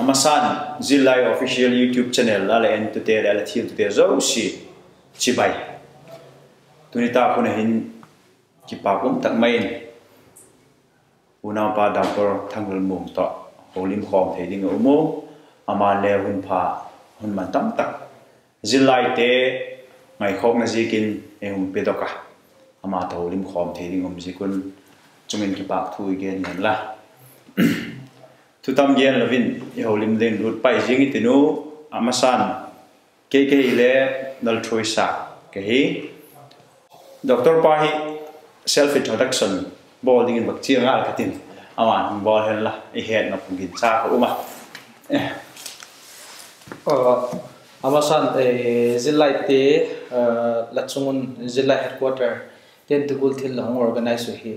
amasan Zillai official YouTube channel la en to te la thil to te zo si chibai tunita puna hin ki pa kum tak mai una pa Dr. Thanglalmuang to holim khom thei ding umo ama le hun pha hun man tam tak Zillai te ngai khok na zikin em pedoka ama to holim khom thei ding zikun chungin ki pa thu igen la tu tam gen lovin holim den lut pai jing itinu amasan ke le dal choisa ke hi Dr. Pahi self introduction boarding in bakchi ngal katin awan bol hen la I head na pungin cha ko uma amasan Zillai te lachungun Zillai headquarter ten tukul thil long organize hi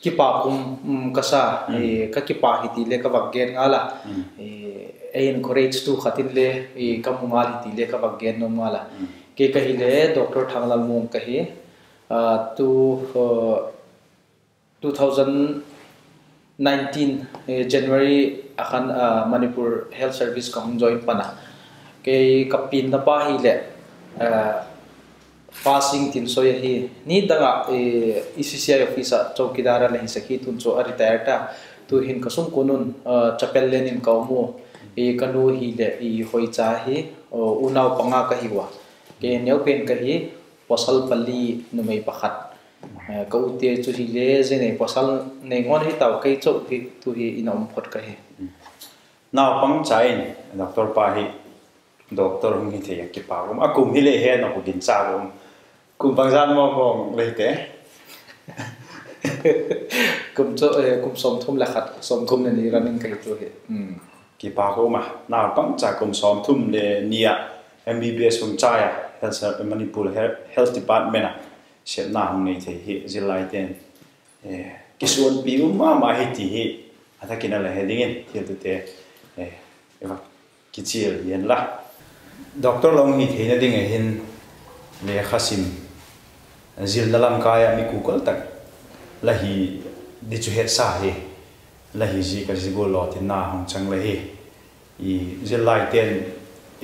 kipa kum kasa ka kipa hiti le ka baggen ngala encourage tu khatin le kamungal hiti le ka baggen no ngala ke kahile Dr. Thanglalmuang kahi to 2019 January akan Manipur Health Service ka join pana ke kapin na pa hile passing tin so hi ni danga ECCI officer chowkidara la hisaki tun so retire ta tu hin kasum kunun chapel lenin kaumo kanu hi le hoi cha hi unaw panga ka hiwa ke neu pen ka hi posal pali numai pakhat ka utie chu hi le jene posal nei ngon hi taw kai chou hi tu hi inom phot ka hi naw pang chain Dr. Pahi Dr. Hung hi the ki pa kum akum hi le he na ko din cha kum kum bangsan mo bong le te kum som thum la khat som kum ni running kai tu hi ki pa ko ma naw pang cha kum som thum le nia MBBS hung cha ya health Manipur health department se na hung nei the hi Zillai ten kisuan pi ma hi ti hi athakina la heading in thil tu te eva kichil yen la Dr. Long hi theina ding hin le khasim zil dalam kaya mi kukol tak lahi di chu het sa hi lahi ji ka ji go lo tin na hong chang la hi I Zillai ten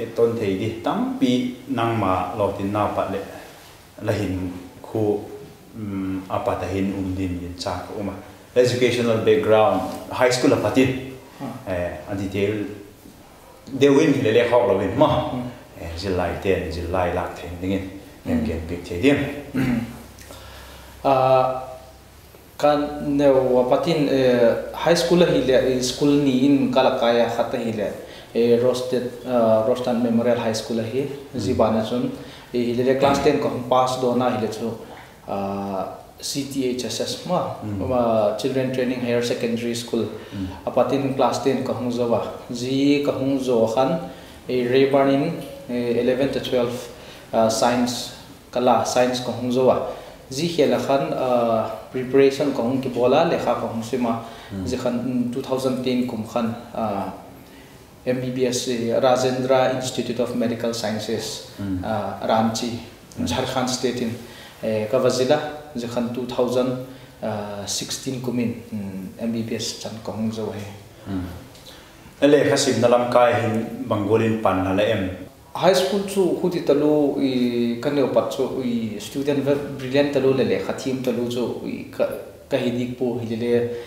e ton thei di tampi nang ma lo tin na pa le lahin khu apata hin din yin cha ko ma educational background high school apatin a detail de win hi le khok lo win ma Zillai ten Zillai lak theng dingin em gen big the dim kan neu patin high school hi le school ni in kalakaya khata hi le Rostan Memorial High School hi zibana chun hi le class 10 ko pass do na hi le chu CTHSS ma Children Training Higher Secondary School apatin class 10 ko hung zawa ji ka hung zo khan rebanin 11 to 12 science kala science ko hung zawa ji khela khan preparation ko hung ki bola lekha ko hung sima ji khan 2010 kum khan MBBS Rajendra Institute of Medical Sciences Ranchi Jharkhand State in Kavazila ji khan 2016 kumin MBBS chan ko hung zo he ele khasim nalam kai hin bangolin pan hala em high school chu khuti talu kaneu pat chu student brilliant talu le khathim talu chu ka hidik po hilele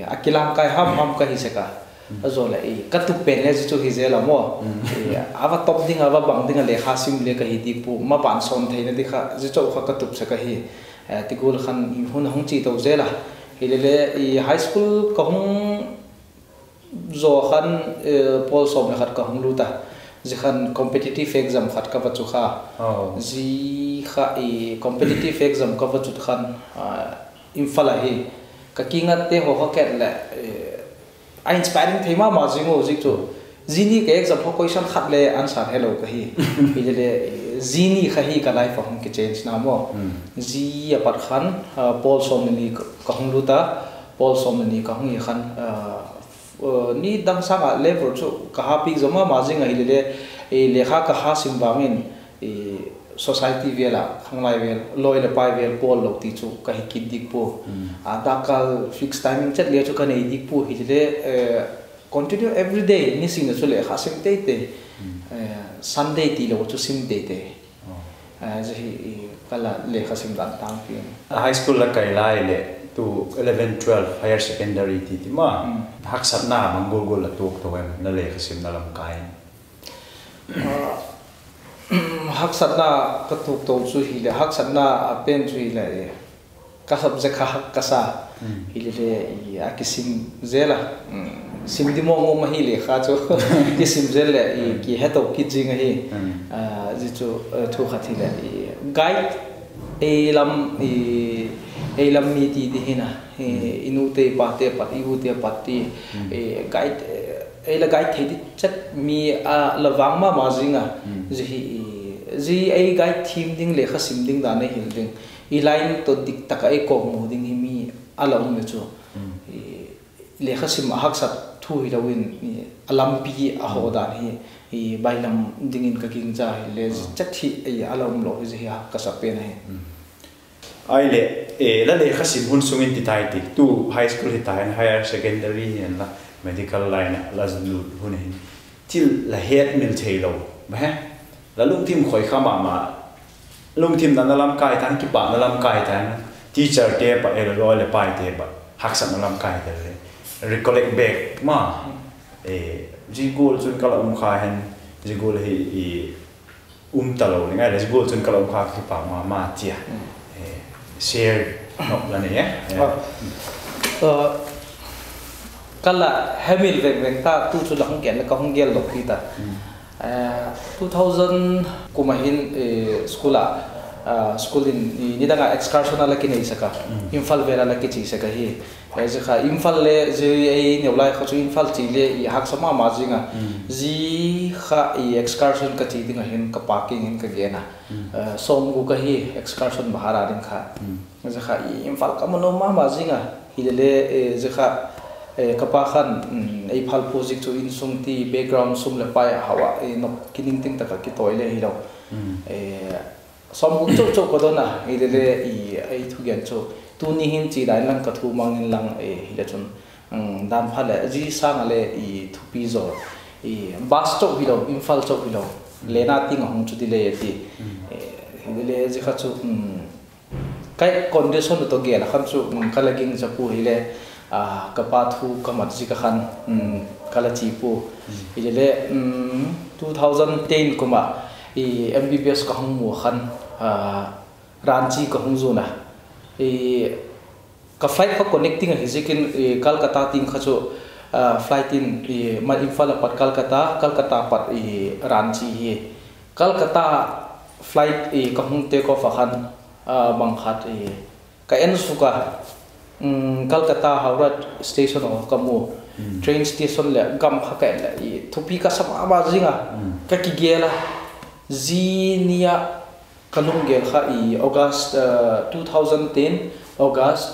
akilam kai ham ka hiseka azola katu pen le chu hizela mo ava top ding ava bang ding le khasim le ka hidik po ma pan son theina dikha ji chu kha katup saka hi tikul khan hun hong chi to zela hilele high school ka hung zo khan pol som le khat ka hung luta ji khan competitive exam khat ka bachu kha ji kha competitive exam ka bachu khan infala hi ka kinga te ho ho ket la inspiring thema ma jingo ji chu zini ke exam ho question khat le answer hello ka hi ile zini kha hi ka life hong ke change na mo ji apat khan pol som ni ka hung luta pol som ni ka hung khan ni dang sanga level chu ka hapi zoma majing a hilele lekha ka ha simbangin society vela khanglai vel loile pai vel pol lo ti chu ka hikin dik po adakal fix timing chat le chu ka nei dik po hilele continue every day ni sing chu le kha sim te Sunday ti lo chu sim te ji kala le kha sim dan tang pi high school la kai lai le to 11 12 higher secondary ti ma hak sat na mangol gol la tok to na le kha sim na lam kai hak sat na ka tok to chu hi le hak sat na pen chu hi le ka sab je kha ka sa hi le ya kisim zela sim di mo ma hi le kha chu kisim zel le ki he to ki jing hi ji chu thu kha thi le guide e lam mi ti di hina inu te pa te pat iu te pat ti guide la guide thei di chat mi a lawang ma jinga ji ai guide thim ding le kha sim ding da na hil ding I line to dik taka e ko mo ding hi mi ala um chu le kha sim hak sat thu hi lawin alam pi a ho dan hi bailam ding in ka king cha le chat hi ai ala um lo hi ha ka sa pe na ai le la le kha sim hun sungin ti tai ti tu high school hi tai higher secondary and la medical line la zulu hun hin til la het mil thelo ba la lung tim khoi kha ma lung tim na lam kai tan ki pa na lam kai tan teacher te pa ro le pai te ba hak sa na lam kai te recollect back ma jigol chun kala kha hen jigol hi talo ngai le jigol chun kala kha ki pa ma tia share no la ne kala hamil veng ta tu chu la hong gen la ka hong gel lo ki ta 2000 kumahin school in ni danga excursion ala ki nei saka imphal vera la ki chi saka hi je kha imphal le je ei neulai kha chu imphal chi le I hak sama ma jinga ji kha I excursion ka chi dinga hin ka parking in ka gena som gu ka hi excursion bahara din kha je kha imphal ka mono ma jinga hi le je kha kapa khan ei phal project chu in sum ti background sum le pai hawa no kining ting ta ka ki toile hi lo som gu chok ko dona I le ei thu gen chu tu ni hin chi dai lang ka thu mangin lang hi le chun dan phale ji sang le thu pi zo bus chok hi lo imphal chok hi lo lena ting hong chu di le ti le ji kha chu kai condition to ge la khan chu kalaging cha pu hi le kapa thu kamat ji ka khan kala chi pu ile 2010 kuma MBBS ka hong mu khan ranchi ka hong zona ka flight ka connecting hi jikin Kolkata ting kha chu flight in ma imphal pat Kolkata pat ranchi hi Kolkata flight ka hong take off khan bang khat ka en suka Kolkata Howrah station or kamu train station le gam khaka le thupi ka sama ba jinga ka ki gela zinia kalung gel kha August 2010 August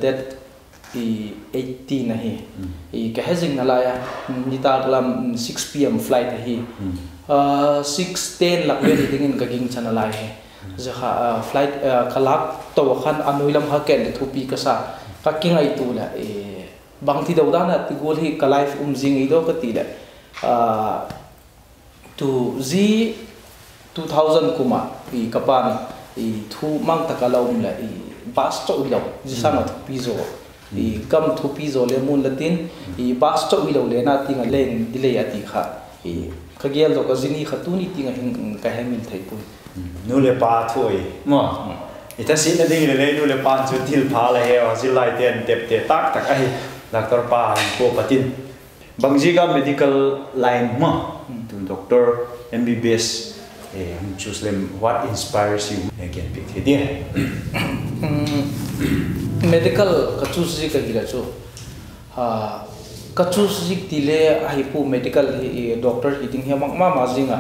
that 18 na hi ka hezing na la ya nitaglam 6 PM flight hi 6:10 lak le dingin ka ging chana la hi zakha flight kalak to khan anuilam ha ken thupi ka sa ka kingai tu la bang thi dau dana ti gol hi ka life jing I do ka ti la tu z 2000 kuma kapan thu mang takalom la bus to ilo ji sama thupi zo kam thupi zo le mun latin bus to ilo le na tinga leng dile ati kha ka gel do ka zini khatuni tinga hin ka hemil thai pu nu le pa thoi mo ita sin na ding le nu le pa chu thil pha la he wa Zillai ten tep te tak ai doctor pa ko patin bangji ga medical line mo tu doctor MBBS choose them what inspires you again pick here medical ka choose ji ka gila chu ka choose ji tile ai pu medical doctor hiting he ma jinga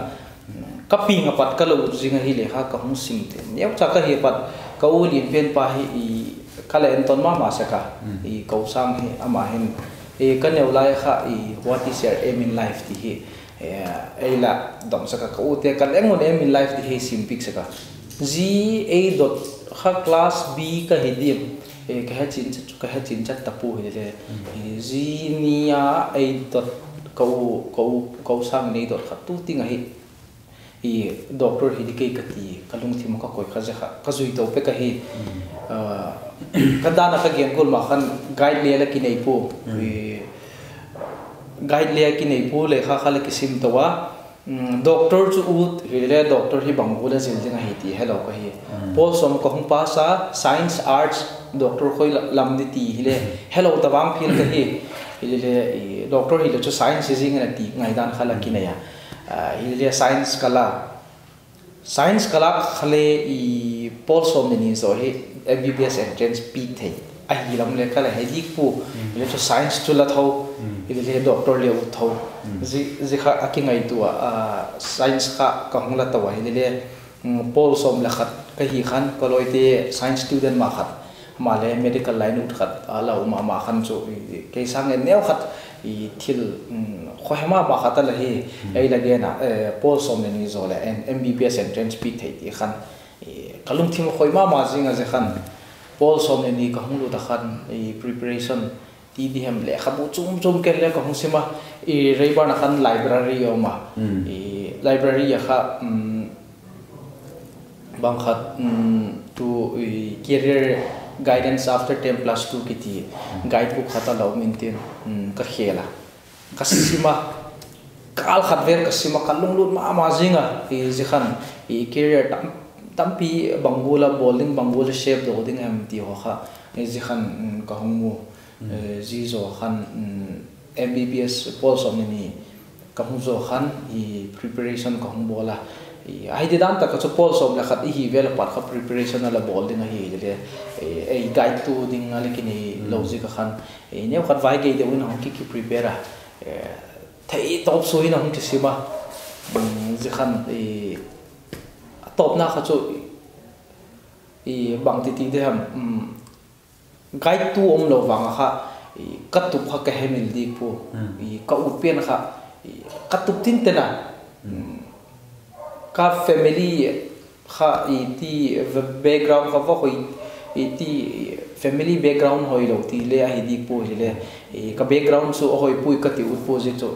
kaping apat ka lo jinga hi le kha ka hung sim te yau cha ka hi pat ka uli pen pa hi kala enton ma saka ka usang hi ama hin ka neulai kha what is your aim in life ti hi la dom saka ka ute ka lengon aim in life ti hi sim pik saka g a dot kha class b ka hi dim cái hết chín chất tập pu hi le zinia ai dot câu sang này dot khát tu tiếng hi doctor hi đi cái ti kalung thi mà coi cái duy tàu pe cái hi cái đàn cái game goal mà khăn guide le cái này pu guide le cái này pu le khá le cái sim tawa doctor chu ut le doctor hi bang gola zil dinga hi ti hello ka hi pol som ko hung pa sa science arts doctor khoi lam di ti hi le hello tawang phil ka hi le doctor hi le chu science zing na ti ngai dan khala ki na ya hi le science kala khale I pol som ni zo hi MBBS entrance p thei a hi lam le kala he dik pu le chu science chu la tho le doctor le u tho ji kha akingai tu science kha ka hongla tawa hi le pol som la khat ka hi khan koloi te science student ma khat ma le medical line ut khat ala ma khan chu ke sang en neu khat I thil khoima ba khata la hi ai la ge na pol som ni zo le MBBS entrance p thei ti khan kalung thim khoima ma jinga je khan pol som ni ka honglu ta khan preparation ti di hem le khabu chum ke le ka hong sima reiba na khan library yo ma library ya kha bang khat to career guidance after 10+2 kiti guidebook khata lo maintain ka khela kasima kal khatver kasima kalung lut ma jinga je khan career tampi bangula bowling bangula shape do ding am ti ho kha je khan ka hongmu ji zo khan MBBS pol som ni ka hong zo khan preparation ka hong bola ai de dan ta ka pol som la khat hi vel pat kha preparation la bowling hi le ai guide to ding ale kini logic khan ne khat vai ge de win hong ki prepare thei top so hin hong ki sima je khan top na kha chu bang ti de ham guide to om lo wang kha kat tu kha ka hemil di pu ka upian kha kat tu tin tena ka family kha ti background kha va khoi ti family background hoi lo ti le a hi di pu le ka background su hoi pui ka ti ut pu je chu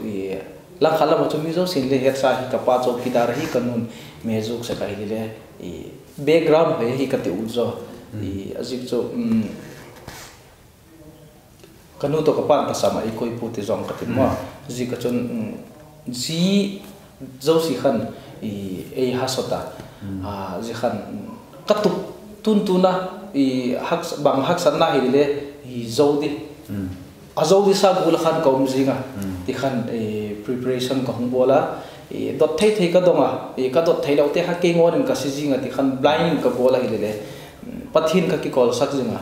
la khala ma chu mi zo sin le het sa hi ka pa cho ki dar hi kanun me juk sa ka hi le background hoi hi ka ti ut zo azik chu kanu to ka pan ta sama I koi pu ti zong ka ti ma ji ka chon ji zo si khan ai hasota ji khan katu tuna hak bang hak san na hi le hi zo di azo di sa bul khan kom jinga ti khan preparation ka hong bola dot thei ka donga ka dot thei lo te ha ke ngon ka si jinga ti khan blind ka bola hi le pathin ka ki kol sak jinga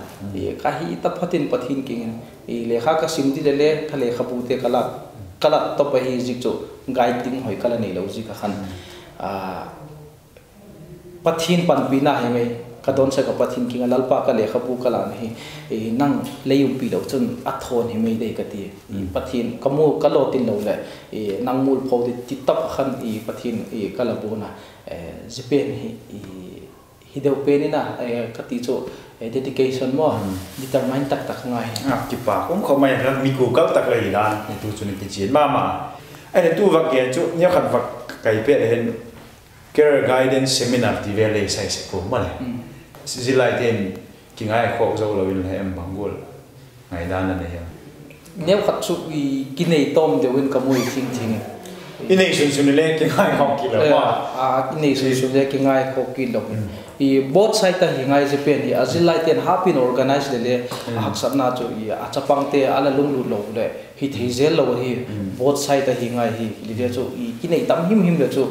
ka hi ta phatin pathin king le kha ka sim di le thale khabu te kala to pa hi zik chu guiding hoi kala nei lo ji ka khan pathin pan pina hi mai ka don sa ka pathin king lalpa ka le khabu kala hi nang leum pi lo chun athon hi mai dei ka ti pathin kamu kalo tin lo le nang mul phau ti tap khan pathin kala bona jipen hi deu penina ka ti chu dedication mo determine tak ngai ki pa cũng không may là mi ku kal tak lai dan tu chu ni ti chin ma ai tu vak ge chu nya khat vak kai pe hen career guidance seminar ti ve le sai se ko ma le Zillai ten ki ngai kho zo lo in hem bangul ngai dan na ne nếu khat chu ki nei tom de win kamui thing inei sun le ki ngai kho ki lo ma inei sun le ki ngai kho ki lo both side ta hi ngai Japan hi Zillai ten hapin organize le haksat na chu achapang te ala lung lu lo le hi theizel lo hi both side ta hi ngai hi le chu ki nei tam him le chu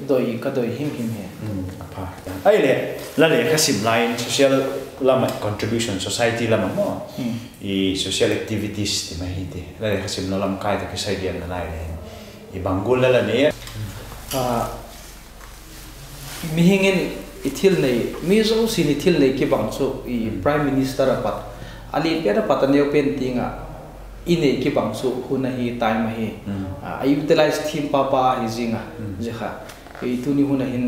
doi ka doi him he apa ai le la le ka sim line social lama contribution society lama mo social activities ti mai hi te la le ka sim no lam kai ta ki sai gen na nai le bangul la ne mi hingin ithil nei mi zo sin ithil nei ki bang chu prime minister apat ali pera pataneu pen tinga ine ki bang chu huna hi time hi I utilize theme papa hi jinga je kha tu ni huna hin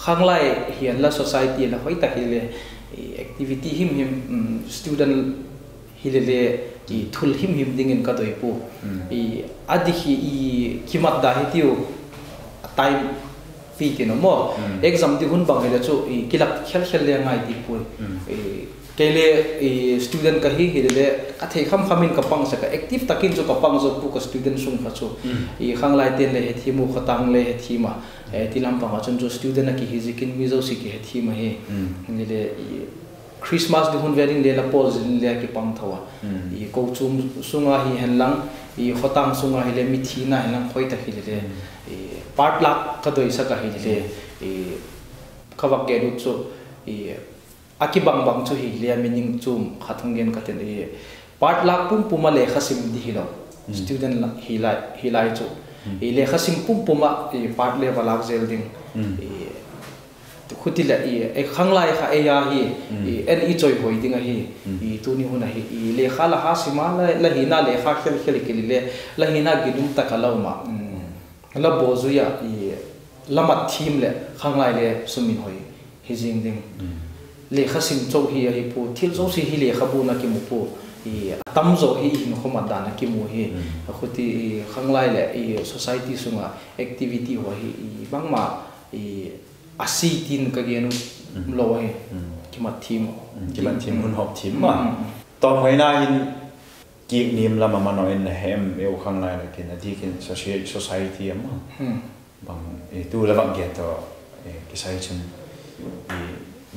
khanglai hian la society la hoi ta hi le activity him student hilele thul him dingin ka doi pu adi hi kimat da hitiu time fi tino mo exam di hun bang hele chu kilak khel khel le ngai ti pu kele student ka hi hele ka thei kham khamin ka pang sa ka active takin chu ka pang zo pu ka student sung kha chu khang lai ten le he thi mu khatang le he thi ma tilam pang chun jo student ki hi zikin mi zo si ki he thi ma he hele Christmas di hun wedding le la pose le ki pang thawa ko chum sunga hi henlang khatang sunga hi le mi thi na henlang khoi ta hi le part lak ka doi sa ka hi le khawak ge du chu aki bang bang chu hi le meaning chum khathang gen ka ten part lak pum puma le khasim di hi lo student hi lai chu le khasim pum puma part le balak zel ding khutila khanglai kha ya hi en I choi hoi dinga hi tu ni huna hi le khala ha sima la hina le kha khel khel ki le la hina gidum takalo ma la bozu ya lamat thim le khanglai le sumin hoi hi jing ding le khasim chou hi hi pu thil zo si hi le khabu na ki mu pu tam zo hi no khoma dana ki mu hi khuti khanglai le society sunga activity ho hi bangma asi tin ka genu lo he kimat thim hun hop thim ma to mai na in ki nim la ma no in hem eu khang lai la kin ati kin society am bang tu la bang get to ki sai chun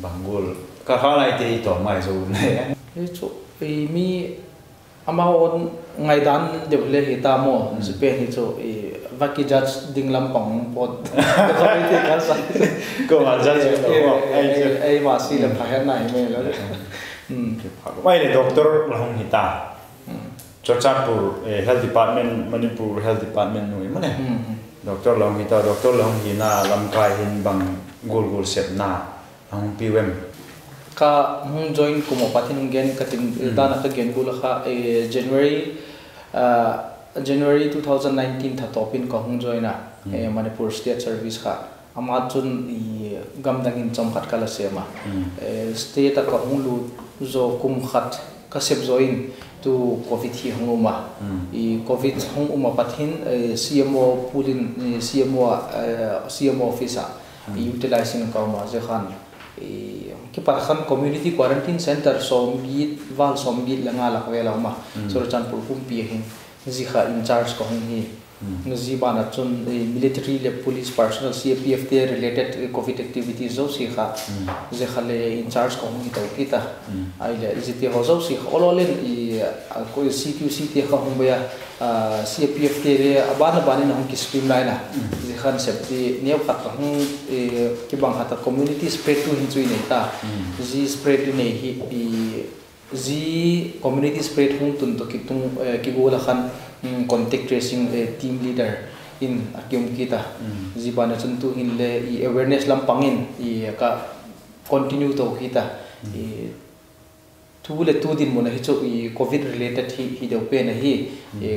bangul ka khalai te to mai zo ne chu mi ama on ngai dan de le hi ta mo pe hi chu vaki judge dinglam pang pot ko te ka sa ko ma judge ko ai ma si le pha nai me lo mai le doctor la hong hita Chorchanpur health department Manipur health department noi mane doctor la hong hita doctor la hong hina lam kai hin bang gol gol set na hong pm ka hung join kumo pathin gen katin dana ka gen gula kha January 2019 tha topin ka hung joina Manipur state service kha ama chun gamdangin chomkhat kala sema state ka hung lu zo kum khat ka sep join tu covid hi hunguma covid hunguma pathin CMO pulin CMO officer utilizing ka ma je khan ki parkhan community quarantine center somgit wal somgit langa lakwela ma Chorchanpur kumpi hin zikha in charge ko hi ngi bana chun military le police personnel CPF te related covid activities zo sikha je khale in charge ko hi to kita ai le jiti ho zo sikh ololen ko CQC te kha humba CPF te re abana bani na ki streamline je khan safety new khat hung ki bang hata community spread to hin chui nei ta ji spread nei hi ji community spread hung tun to ki gola khan contact tracing team leader in akyum kita jibana chuntu in le awareness lam pangin ka continue to kita thule tu din mona hi chu covid related hi deu pe na hi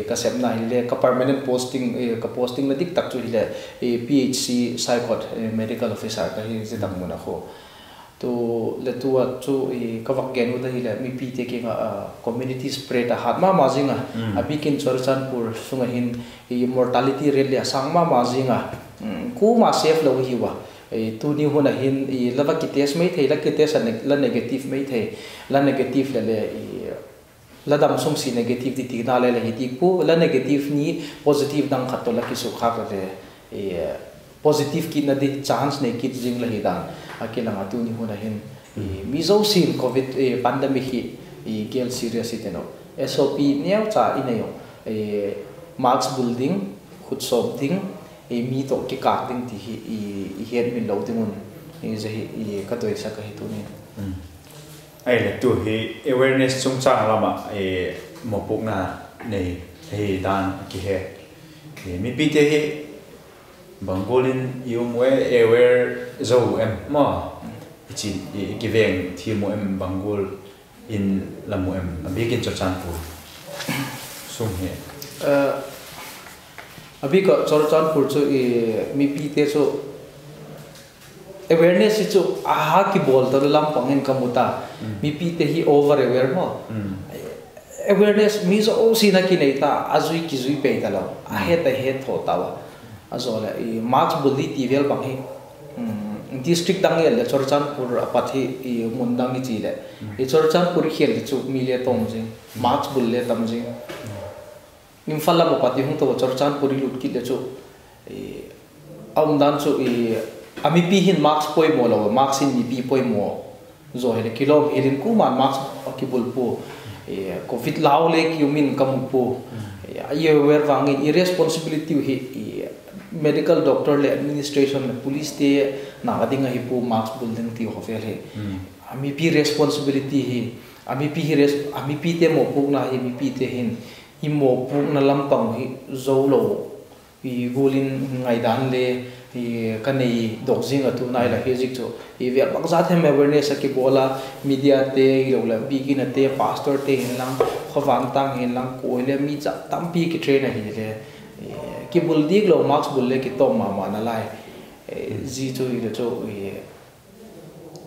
ka sepna hi le ka permanent posting ka posting la dik tak chu hi le PHC psychot medical officer ka hi je tak mona kho to le tua chu ka wak genu da hi le mi pi te ke community spread a hat ma jinga abikin Chorchanpur sunga hin mortality rate le sangma ma jinga ku ma safe lo hi wa tu ni hona hin lava ki test mai thei la ki test la negative mai thei la negative le la dam sum si negative ti na le hi ti pu la negative ni positive dang khat to la ki su kha le positive ki na di chance ne ki jing la hi dan akila nga tu ni hona hin mi zo sin covid pandemic hi gel serious iteno SOP neu cha inayo marks building khut sob ding mi to ki ka ding ti hi head min lo dingun je hi ka toi sa ka hi tu ni ai le tu hi awareness chung cha lama mo puk na nei he dan ki he mi pi te hi bangolin yumwe aware zo em ma chi ki veng thi mo em bangol in lamu em begin Chorchanpur sum he abhi ka Chorchanpur chu mi pi te so awareness is to aha ki bol to lam pangin kamuta mi pi te hi over aware mo awareness means o sina ki nei ta azui ki zui pe ta lo a he ta he tho ta wa azola I marks bulli ti vel bang hi district dang le chorchan pur apathi I mundang chi le I chorchan pur khel chu mi le tom jing marks bulle tam jing nimfal la pati hung to chorchan puri lut ki le chu dan chu ami pi hin marks poi mo lo marks in mi pi poi mo zo hele kilo helin ku man marks ki bul pu covid law le ki min kam pu ye wer wangi irresponsibility hi medical doctor le administration le police te na dinga hi pu marks bul ding ti ho fel he ami pi responsibility hi ami pi te mo pu na hi mi pi te hin hi mo pu na lampang hi zo lo I golin ngai dan le I kanei dojing atu nai la hejik cho I ver bang za them awareness ki bola media te lo la bigin te pastor te hin lang khawang tang hin lang ko le mi cha tampi ki train hi le ki bul dik lo max bul le ki tom ma na lai ji cho I le cho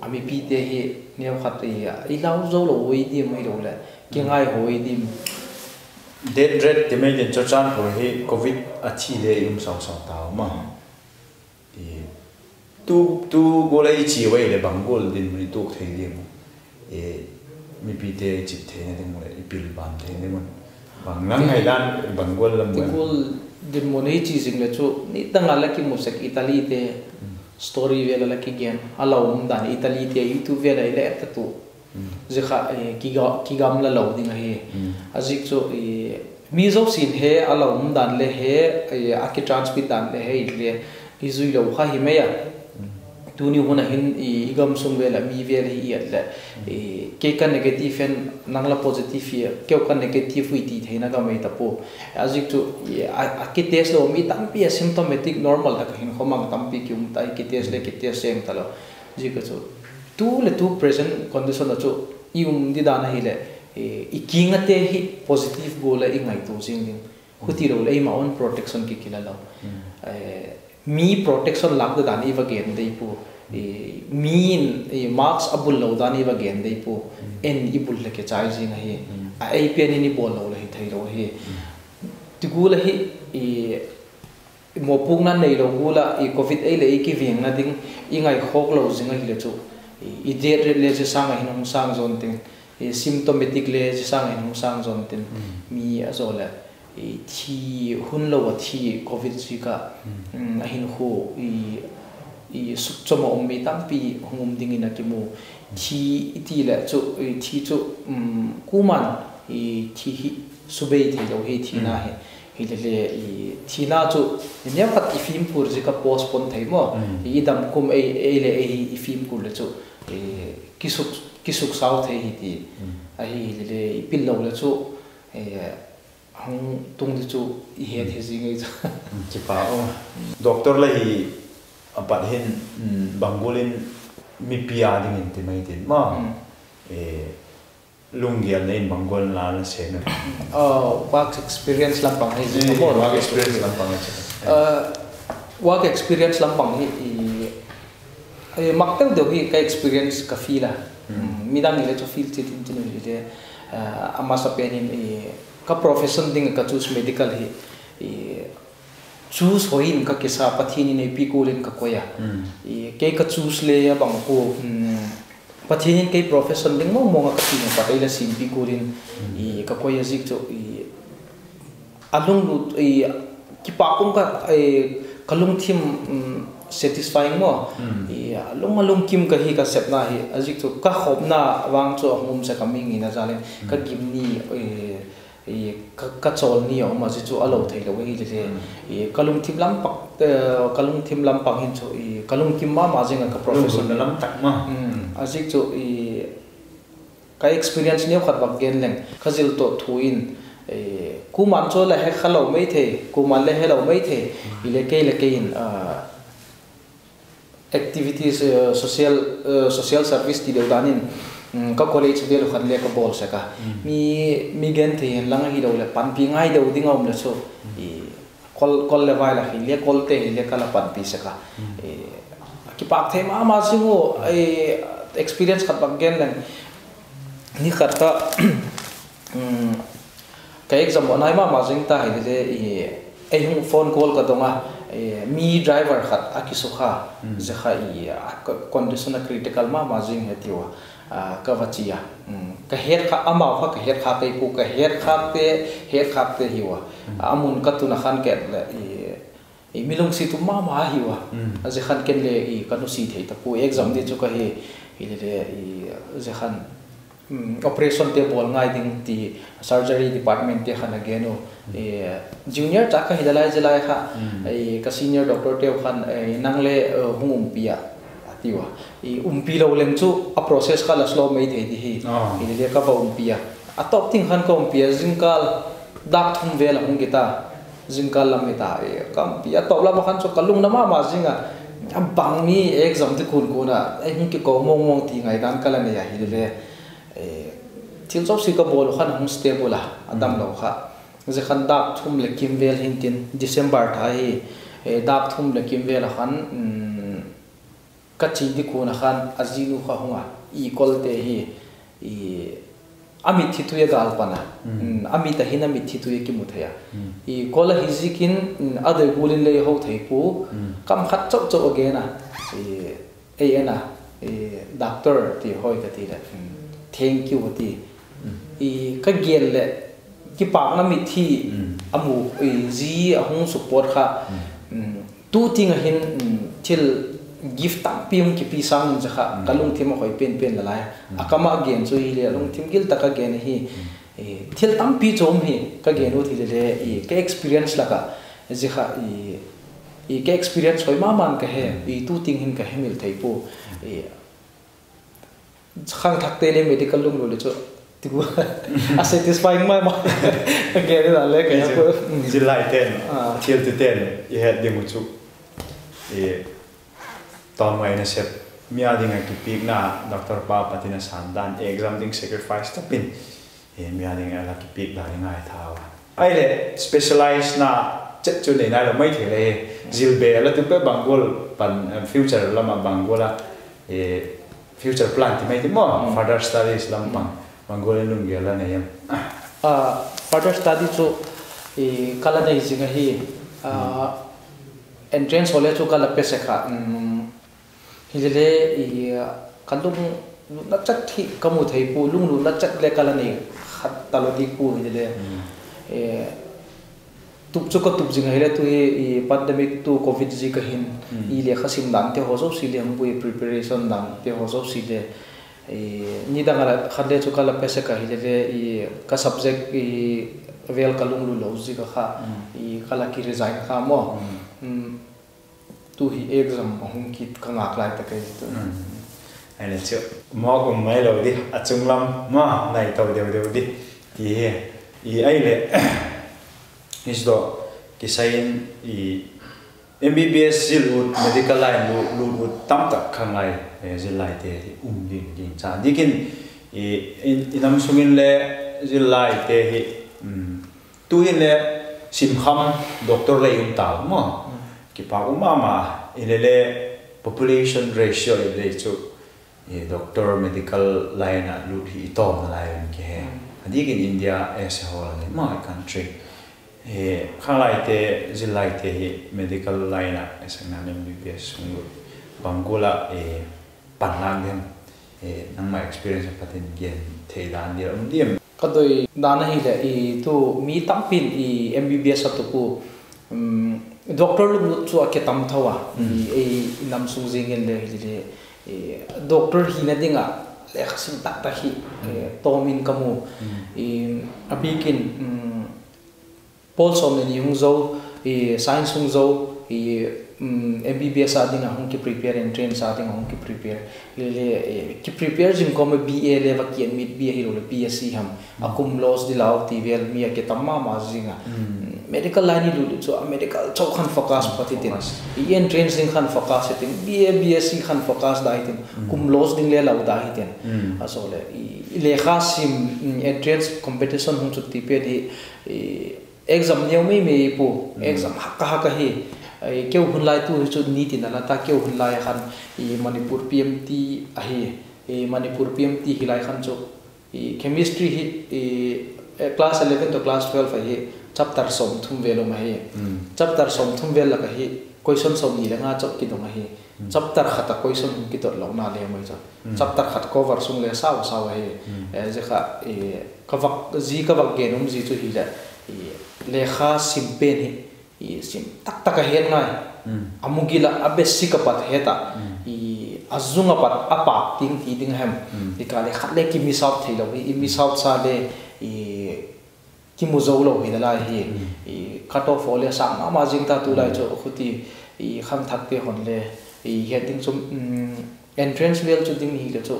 ami pi te hi ne khat I lau zo lo wi di mai lo le ki ngai hoi di dead red the main chochan for he covid achi le song tao ma tu go lai chi wei le bangol din mi tu thei le mi pi te chi the ne mo le pil ban the ne mo bang nang hai dan bangol lam bangol din mo nei chi jing le chu ni tanga la ki musik italy te story vela la ki gen ala dan italy te youtube vela ile ta tu zikha ki gam la lo ding he azik cho mi zo sin he ala dan le he aki transmit dan le he ile izui lo kha hi meya tuni hona hin igam sum vela mi vela hi atle ke ka negative en nangla positive hi ke ka negative wi ti theina ga mai tapo azik cho aki test lo mi tampi asymptomatic normal ta hin khomang tampi ki tai ki test le ki test sem talo jika cho tu le tu present condition acho di dana hi le ikinga te hi positive goal la ingai to jing ding khuti ro le ma on protection ki kilala mi protection lag da dani va gen dei pu mean marks abul lo dani va gen dei pu en ibul le ke chai jing hi ai pen ni bol lo le thai ro hi ti gu la hi mo pung na nei lo gu la covid ai le ki veng na ding ingai khok lo jing hi le chu I dead le je sang hin sang zon tin symptomatic le je sang hin sang zon tin mi azola thi hun lo wa thi covid zika hin ho I suk chomo mi tampi hum ding ina ki mu thi iti la chu thi chu kuman thi hi subei thi lo he thi na he le thi na chu ne pat I film pur zika postpone thai mo I dam kum le I film kur le chu kisuk sao the hi ti ai le pil lo le chu hang tung de chu he the ji ngai chi pa o doctor la hi apat hin bangolin mi pia ding in te mai tin ma lungial nei bangol la la se na work experience lam pang hi ji mo work experience lam pang work experience lam pang hi maktel do hi ka experience ka fila midang ile to feel tin tin ile ama sa penin ka profession ding ka choose medical hi choose hoin ka kisa pathini nei pi kolin ka koya ke ka choose le ya bang ko pathini ke profession ding mo mo ka tin pa ila sim pi kolin ka koya zik to alung ki pa kum ka kalung thim satisfying mo lung kim ka hi ka sepna hi ajik to ka khopna wang cho hum sa coming in azale ka gimni ka chol ni o ma chu alo thei lo hi le kalung thim lam pang hin cho kalung kim ma jinga ka professional lam tak ma ajik cho ka experience ne khat bak gen leng khazil to thuin ku man cho la he khalo mai the ku man le hello mai the ile ke in activities social service ti danin ka college de lo khan le ka bol saka mi gen the lang hi do le pan pi ngai do ding om le so kol le vai la hi le kol te le kala pan pi saka ki pak the ma singo ai experience khat bang gen lan ni khat ka ka exam onai ma jing ta hi le ai hung phone call ka donga mi driver khat akisukha je kha condition critical ma jing hetiwa ka wachia ka het kha ama kha ka het kha kai pu ka het khak te hiwa amun ka tu na khan ke milung si tu ma hiwa je khan ken le kanu si thei ta pu exam de chu ka he le je khan operation te bol ngai ding ti surgery department te khan ageno junior ta ka hidalai jelai kha ka senior doctor te khan nangle hungum pia atiwa umpi lo leng chu a process kha la slow mai thei di hi le ka ba umpia atop ting khan ko umpia jingkal dak thum vel hung kita jingkal lam ta kam pia top la khan chu kalung na ma jinga am bang mi exam te kun ko na ai hung ki ko mong ti ngai dan kala ne ya hi le thil chop si ka bol khan hung stable la adam lo kha je khan dak thum le kim vel hin tin december tha hi dak thum le kim vel khan ka chi di ko na khan azinu kha hunga I kol te hi amit thitu ya gal pana amit hin amit thitu ya ki muthaya I kol hi zikin ade bulin le ho thei pu kam khat chop chop again na ana doctor ti hoi ka ti la thank you ti ka gel le ki pak na mi thi amu ji ahung support kha tu ting hin til gift tam pium ki pi sang ja kha kalung thim khoi pen la lai akama again so hi le lung thim gil taka gen hi thil tam pi chom hi ka gen u thi le ka experience la ka ji kha ka experience hoi ma man ka he tu ting hin ka hemil thei pu khang thak te le medical lung lo le chu tigu a satisfying ma again la le ka ko Zillai ten thil te ten I had demu chu ton mai na sep mia ding ki pik na doctor pa patina sandan exam ding sacrifice ta pin mia ding la ki pik la ngai thawa ai le specialize na chet chu nei na lo mai thele zilbe la tu pe bangol pan future lama bangola future plan ti mai ti mo further studies lampang bangol lung gela ne yam further study chu kala nei jinga hi entrance hole chu kala pe sekha hile kalung na chat thi kamu thei pu lung lu na chat le kala nei khat talodi pu hile tup chu ko tup jinga hile tu pandemic tu covid ji ka hin le khasim dan te ho so si le hum pu preparation dan te ho so si le ni da ngala khale chu kala pe se ka hile ka subject vel kalung lu lo ji ka kha kala ki resign kha mo tu hi exam hung ki kangak lai ta kai tu ai le chu mo ko mai lo di achunglam ma nai to de di ti ai le is do ki sain MBBS zilwood medical line lu tam tak khangai zillai te din cha dikin inam sungin le zillai te hi tu hin le sim kham doctor le yum ta mo ki pa ma ilele population ratio le chu doctor medical line lu hi to na line ke adik in India as a whole my country khalai te zillai te medical line as an MBBS bangola panlang dem nang my experience patin gen theidan dia diem kadoi dana hi le tu mi tampin MBBS atupu doctor lu chu ake tam thawa nam sung jingel le doctor hi na dinga le khasim tak ta hi tomin kamu abikin Paul som ni hung zo science hung zo MBBS adinga hung ki prepare and train sa adinga hung ki prepare le ki prepare jim ko BA level ki mid BA hero le PSC ham akum loss dilaw TVL mi ke tamma ma jinga medical line lu so medical chok khan focus patitin entrance ding khan focus tin BA BSc khan focus dai tin kum loss ding le law dai tin asole le khasim entrance competition hung chu ti pe di exam new me pu exam hakka hi kêu hun lai tu chu ni tin ala ta kêu hun lai khan Manipur PMT ahi Manipur PMT hilai khan chu chemistry hi class 11 to class 12 hi chapter som thum velo ma hi chapter som thum vel la ka hi question som ni la nga chop ki dong hi chapter khata question ki to lo na le mai cha chapter khat cover sung le saw hi je kha kawak ji kawak genum ji chu hi la lekha simpen hi sim tak tak hen ngai amugila abesi ka pat heta azunga pat apa ting ti ding ham dikale khatle ki miss out thilo i miss out sa le ki muzo lo hi la hi cut off ole sa ma jing ta tu lai cho khuti kham thak te hon le heading chum entrance vel chu ding hi le cho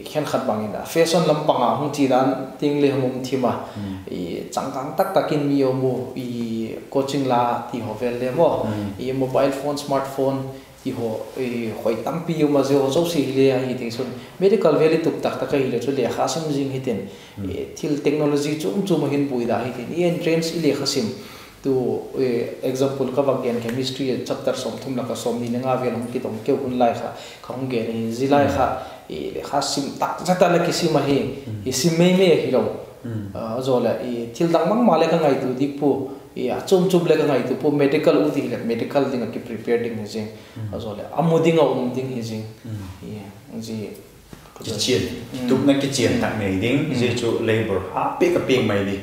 khen khat bangin da fashion lam panga hung chi dan ting le hum thima changkang tak takin mi omu coaching la ti hovel le mo mobile phone smartphone ti ho khoi tampi yu ma zo so si le hi ting sun medical valley tuk tak tak hi le chu le khasim jing hiten thil technology chum hin bui da hi tin entrance ile khasim tu example ka bagian chemistry chapter som thum la ka som ni nga vel hum ki tong ke hun lai kha khong ge ni zilai kha khasim tak jata la kisima hi isim me hi lo zo la thil dang mang ma le ka ngai tu dik pu chum le ka ngai tu pu medical u di le medical ding ki prepare ding jing zo la amuding ding hi jing ji cái chuyện tụi nó cái chuyện thằng này đến dễ chỗ labor biết cái tiền mày đi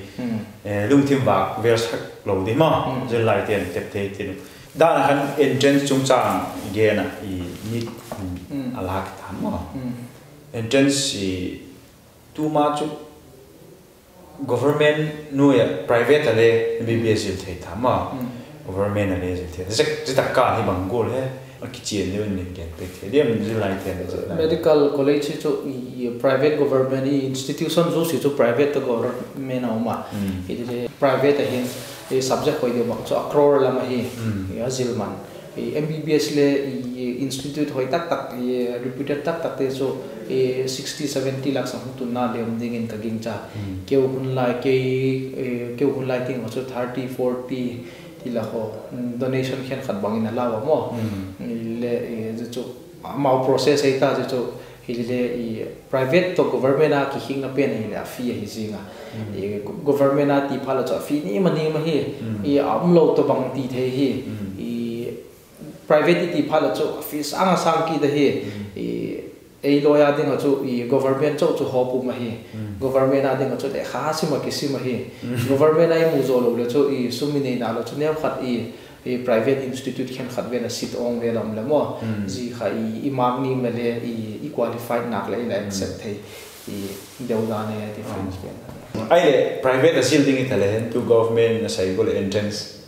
lương thêm vào về sắc lâu đi mà rồi lại tiền tiếp thế tiền đó là hắn entrance trung trang ghê nè ít alak tham mà entrance tu mà chút government nuôi private là đây MBBS gì thế tham mà government là đây gì thế rất tất cả thì bằng goal hết cái chuyện này mình cái thế điểm gì lại thế medical college cho private government institution zo si cho private to government nào mà thì private hiện subject coi được cho crore là mà hi Zillman MBBS le institute hoi tak reputed tak te so 60-70 lakh sang tu na le ding in taging cha keu hun lai ting so 30-40 thì là họ donation khen khát bằng in lao mà le cho mau process ấy ta cho thì le private to government à khi hình na pen này là fee hay gì ngà government à thì phải là cho fee ni mà hi lâu to bằng tí thế hi private thì phải là cho fee sang kỳ đấy hi lawyer ding cho government cho ho pu ma hi government a ding cho de kha si ma ki si ma hi government ai mu zo lo le cho sumini na lo chne khat private institute khen khat ve na sit ong ve lam le mo ji kha imam ni me le qualified nak le accept thei deu da ne difference ben ai le private asil ding itale to government na sai go le entrance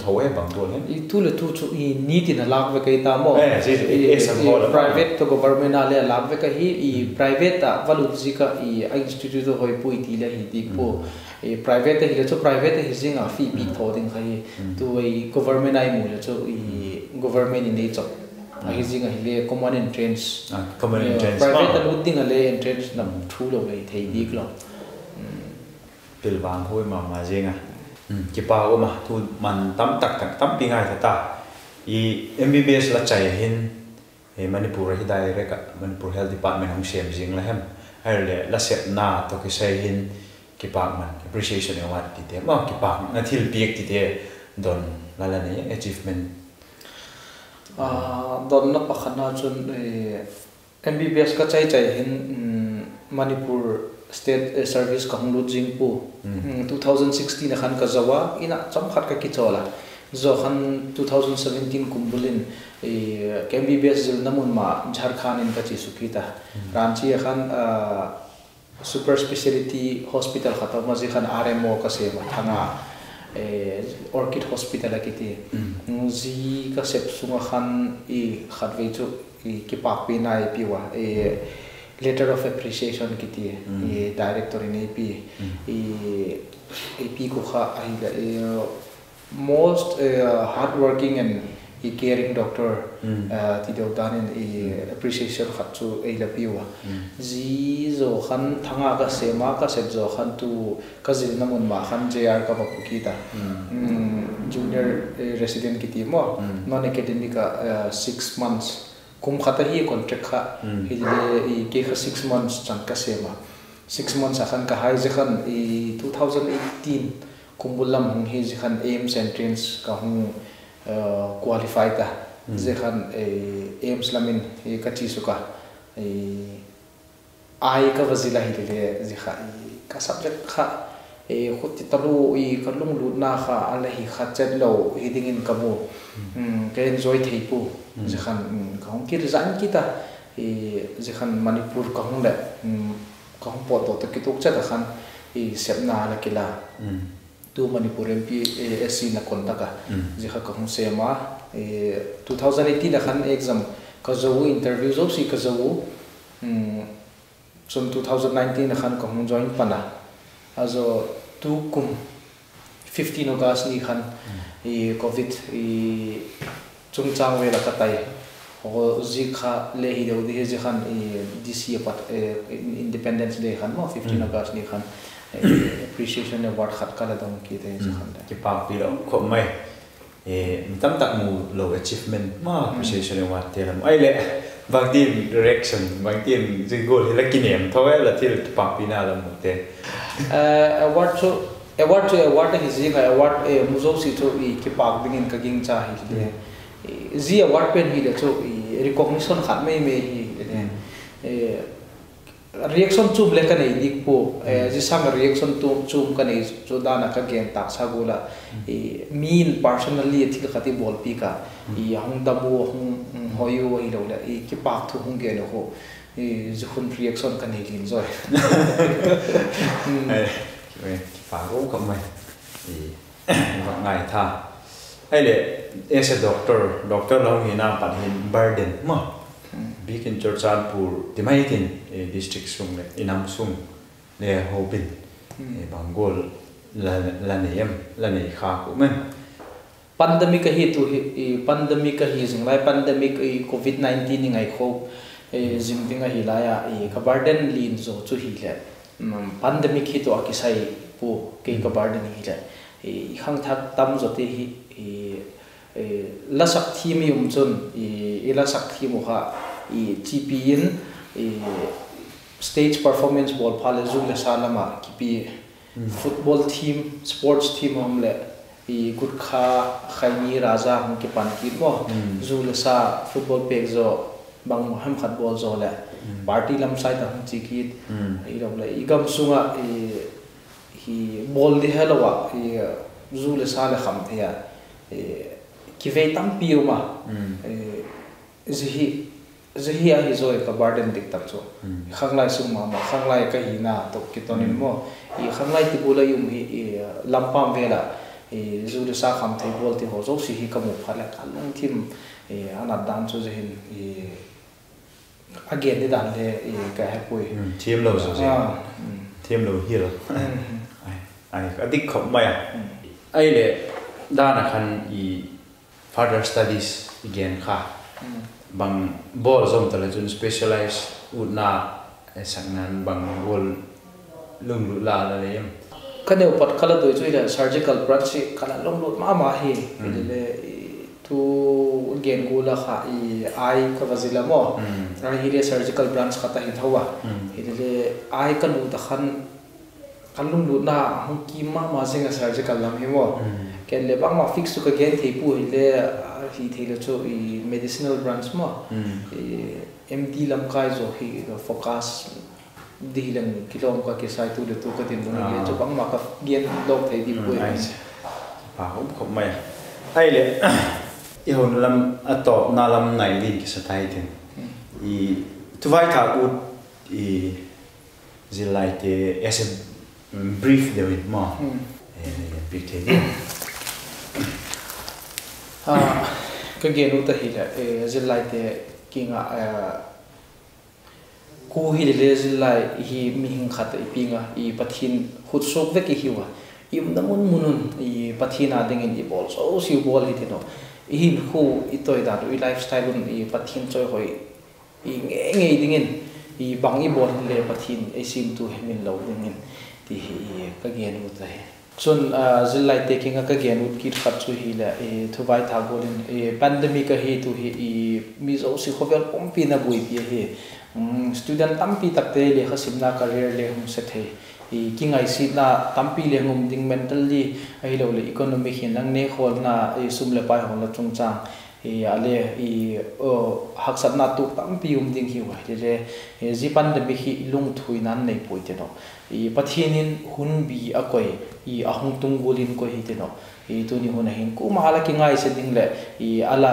thấu bằng tuổi hết. Tu là tu chú ní thì là làm với cái ta mò. Private to government là làm với cái hi private ta valut gì cả institute hồi bui thì là hi đi po. Private thì là cho private thì riêng à phi bị thấu tiếng hay. Tu government ai mua là cho government in đây cho. Hay riêng à hi là common entrance. Common entrance. Private là lúc tiếng là entrance nằm thu đâu này thấy đi lo. Bil vàng thôi mà riêng à. Cái bao mà thu mình tắm tắm pi ngay thật ta, MBBS là chạy hin, Manipur là direct Manipur Health Department không xem riêng là hem, hay là xếp na to cái say hin cái bao mình appreciation này wat thì thế mà cái bao nó thiếu biết thì thế, don là này achievement. Don nó bắt khana chun MBBS cái chạy hin Manipur State Service kahung lu jingpu 2016 na khan ka zawa ina cham khat ka kichola zo khan 2017 kumbulin MBBS zil namun ma Jharkhand in ka chi sukita Ranchi khan super specialty hospital khata ma ji khan RMO ka se ma thanga Orchid Hospital akiti ji ka sep sunga khan khatve chu ki pak pi nai piwa letter of appreciation kiti director in AP ko kha most hardworking and caring doctor ti do dan in appreciation khat chu la piwa ji zo khan thanga ka sema ka sep zo khan tu ka zil namun ma khan JR ka ba kita junior resident kiti mo non academic 6 months kum khata hi contract kha hi le ke kha 6 months chan ka sema 6 months akhan ka hai je khan 2018 kumbulam hung hi je khan aims entrance ka hung qualify ta je khan aims lamin ka chi suka ai ka wazila hi le je kha ka subject kha khuti talu kalung lu na kha ala hi khat lo hidingin kamu ke enjoy theipu je khan kaung ki rizan kita je khan manipur kaung le kaung po to ki tok cha khan sepna la kila tu manipur mp sc na konta ka je kha kaung sema 2018 khan exam ka zo interview zo si ka zo son 2019 khan kaung join pana also tu kum 15 August ni khan covid chung chang we la ka tai ho zikha le hi do di he khan dc pat independence day khan mo 15 August ni khan appreciation award khat kala dong ki te khan ki pa pi lo kho mai tam tak mu lo achievement ma appreciation award te lam ai le bang tin direction bang tin jingol hi la kinem thoe la thil pa pi na lam te award hi zi ka award muzo si to ki pak dingin ka ging cha hi le zi award pen hi le cho recognition khat mai me hi reaction chum le ka nei dik po ji sang reaction chum ka nei cho dana ka gen tak sa gola mean personally thil khati bol pi ka hung dabu hung hoyu hi lo le ki pak thu hung ge no ho ji khun reaction ka nei lin zoi phá gỗ của mình thì vào ngày tha hay là as a doctor lâu ngày nào bạn hiện burden mà big in Jordan pur thì mấy tin district sung này inam sung để hồ bình bằng goal là này khác của mình pandemic hi tu pandemic hi Zillai pandemic covid-19 ngày khô zing dinga hi la ya ka burden lin zo chu hi le pandemic hi to akisai pu ke ka burden hi le khang thak tam zo te hi la sak thim yum chun la sak thim kha gp in stage performance ball phale zu le salama kipi football team sports team homle good kha khaini raja hum ki pan ki mo zu le sa football peg zo bang ham khat ball zo le party lam sai ta hum chi ki lo le igam sunga hi ball di helwa zu le sa le kham thia ki ve tam piu ma zihi a hi zo ka burden dik tak cho khanglai sung ma khanglai ka hi na to ki tonin mo khanglai ti bula yum hi lampam vela zu le sa kham thei bol ti ho zo si hi ka mu phala kalung thim ana dan chu jehin again ni dan le ka ha pui team lo so team lo hi lo ai adik khom mai ai le dana khan I further studies again kha bang ball zom tala jun specialized udna sangnan bang ball lung lu la la lem kane upat kala doi chu ila surgical branch kala long lu ma hi le tu gen gula kha ai ka wazila mo ra hi le surgical branch khata hi thawa le ai kan u ta khan kalung lu na hung ki ma zinga surgical lam hi mo ken le bang ma fix to ka gen thei pu hi le hi thei le chu medicinal branch mo md lam kai zo hi focus di lang kilom ka ke sai tu le tu ka tin le chu bang ma ka gen dog thei di pu pa hom khom mai ai le I hon lam ato na lam nai lin ki sa thai tin I tu vai tha u I Zillai te as a brief de with mo big thing ka genu ta hi la Zillai te kinga ku hi le Zillai hi mi hing khat I pinga I pathin khut sok ve ki hiwa im namun munun I pathina dingin I bol so si bol hi thino I khu I toy da I lifestyle un I pathin choi hoi I nge dingin I bang I bol le pathin I sim tu hemin lo dingin ti hi ka genu ta chun Zillai taking a again would keep cut to heal to buy tagolin a pandemic a he to he mis also hovel pompina buipi he student tampi takte le hasimna career le hum sethe king I see na tampi le hum ding mentally ai lo le economic hin lang ne khol na sum le pai hol la chung chang ale haksat na tu tampi ding hi wa le ji pandemic hi lung thui nan nei poite no pathinin hun bi akoi ahung tunggulin ko hi tino tu ni huna hin ku mahala ki ngai se ding le ala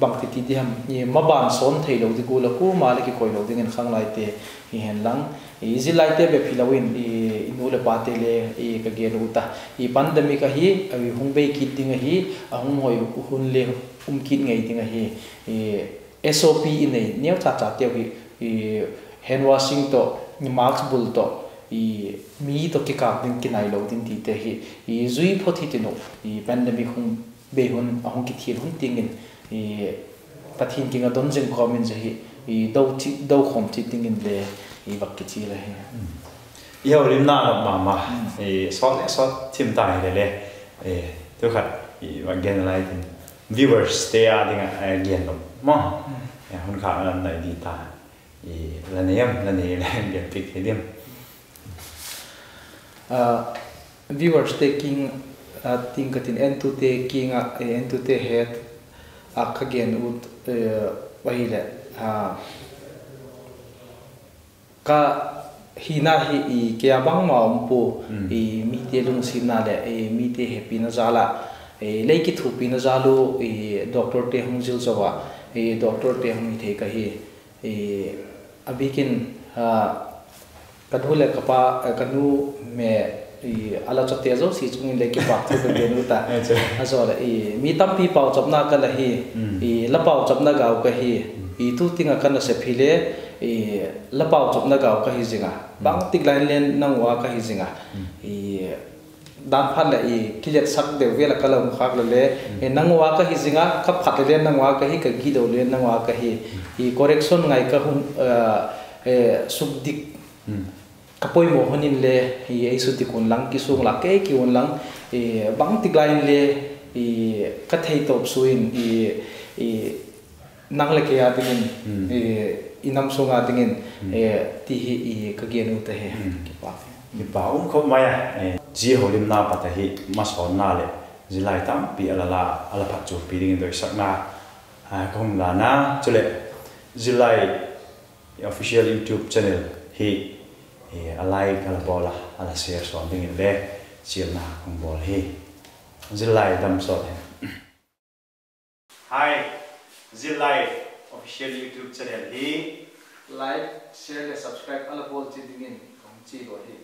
bangti ti diam maban son theilo di ko la ku mala ki koi lo ding en khang lai te hi hen lang Zillai te be philawin inu le pa te le ka ge ru ta pandemic a hi hung be ki ding a hi ahung hoi hun le kit ngai ding a hi SOP in nei neu cha cha te hi hand washing to mask bul to mi to ki ka ding ki nai lo din ti te hi zui phothi ti no pandemic hung be hun ahung ki thil hun tingin pathin kinga don jeng comment je hi do khom ti tingin le bak ki chi la hi yo lim na ma ma so tim tai le tu khat again like viewers they are again ma hun kha lan nai di ta la ne get pick him viewers taking think at in end to taking end to the head again would wahile ka hina hi kya bang ma umpo mi te lung sina le mi te happy na zala leiki thupi na zalu doctor te hungzil chawa doctor te hung the ka hi abikin kadhule kapa kanu me ala chate zo si chung le ki pa thu de nu ta aso mi tam pi pau chapna ka la hi la pau chapna gaw ka hi tu tinga kana se phile la pau chapna gaw ka hi jinga bang tik line len nang wa ka hi jinga dan phan la kilet sak de vela kala khak la le nang wa ka hi jinga ka phat le nang wa ka hi ka gi do le nang wa ka hi correction ngai ka hun subdik kapoi mo honin le ei su ti kun lang ki sung la ke ki on lang bang tik line le ka thei top suin nang le ke ya dingin inam songa dingin ti hi ka gen u te he ki pa ko maya ji holim na pata hi ma son na le Zillai tam pi ala phat chu pi ding doi sak na kom la na chule Zillai official YouTube channel hi like ala bola ala share so ding le chial na kong bol hi Zillai dam so hi Zillai official YouTube channel hi like share le subscribe ala bol chi dingin kong chi go hi